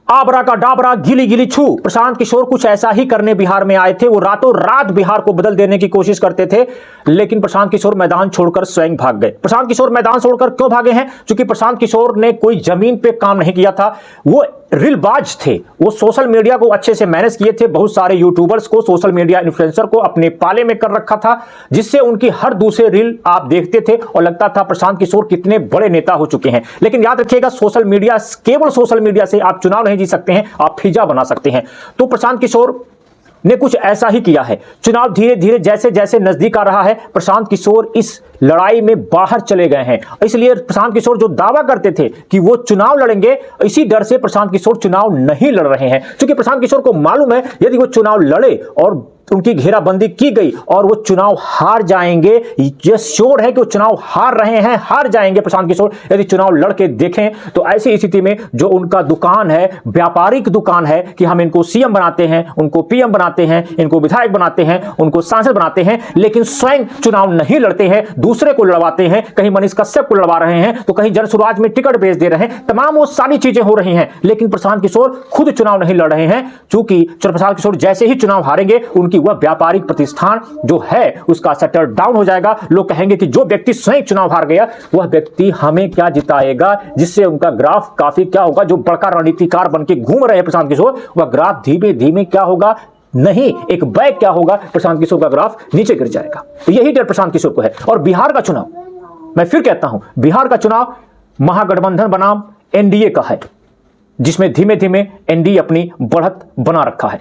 आबरा का डाबरा गिली गिली छू। प्रशांत किशोर कुछ ऐसा ही करने बिहार में आए थे। वो रातों रात बिहार को बदल देने की कोशिश करते थे, लेकिन प्रशांत किशोर मैदान छोड़कर स्वयं भाग गए। प्रशांत किशोर मैदान छोड़कर क्यों भागे हैं? क्योंकि प्रशांत किशोर ने कोई जमीन पे काम नहीं किया था। वो रीलबाज थे। वो सोशल मीडिया को अच्छे से मैनेज किए थे। बहुत सारे यूट्यूबर्स को, सोशल मीडिया इन्फ्लुएंसर को अपने पाले में कर रखा था, जिससे उनकी हर दूसरे रील आप देखते थे और लगता था प्रशांत किशोर कितने बड़े नेता हो चुके हैं। लेकिन याद रखिएगा, सोशल मीडिया, केवल सोशल मीडिया से आप चुनाव नहीं जीत सकते हैं, आप फिजा बना सकते हैं। तो प्रशांत किशोर ने कुछ ऐसा ही किया है। चुनाव धीरे धीरे जैसे जैसे नजदीक आ रहा है, प्रशांत किशोर इस लड़ाई में बाहर चले गए हैं। इसलिए प्रशांत किशोर जो दावा करते थे कि वो चुनाव लड़ेंगे, इसी डर से प्रशांत किशोर चुनाव नहीं लड़ रहे हैं। क्योंकि प्रशांत किशोर को मालूम है, यदि वो चुनाव लड़े और उनकी घेराबंदी की गई और वो चुनाव हार जाएंगे, ये श्योर है कि वो चुनाव हार रहे हैं, हार जाएंगे प्रशांत किशोर यदि चुनाव लड़के देखें। तो ऐसी स्थिति में जो उनका दुकान है, व्यापारिक दुकान है कि हम इनको सीएम बनाते हैं, उनको पीएम बनाते हैं, इनको विधायक बनाते हैं, उनको सांसद बनाते हैं, लेकिन स्वयं चुनाव नहीं लड़ते हैं, दूसरे को लड़वाते हैं। कहीं मनीष कश्यप को लड़वा रहे हैं, तो कहीं जनसुराज में टिकट बेच दे रहे हैं। तमाम वो सारी चीजें हो रही हैं, लेकिन प्रशांत किशोर खुद चुनाव नहीं लड़ रहे हैं। चूंकि प्रशांत किशोर जैसे ही चुनाव हारेंगे, उनकी वह व्यापारिक प्रतिष्ठान जो है उसका शटर डाउन हो जाएगा। लोग कहेंगे कि जो व्यक्ति स्वयं चुनाव हार गया, वह व्यक्ति हमें क्या जिताएगा, जिससे उनका ग्राफ काफी क्या होगा। जो बड़का रणनीतिकार बन के घूम रहे हैं प्रशांत किशोर, वह ग्राफ धीमे धीमे क्या होगा, नहीं एक बैग क्या होगा, प्रशांत किशोर का ग्राफ नीचे गिर जाएगा। तो यही डर प्रशांत किशोर को है। और बिहार का चुनाव, मैं फिर कहता हूं, बिहार का चुनाव महागठबंधन बनाम एनडीए का है, जिसमें धीमे धीमे एनडीए अपनी बढ़त बना रखा है।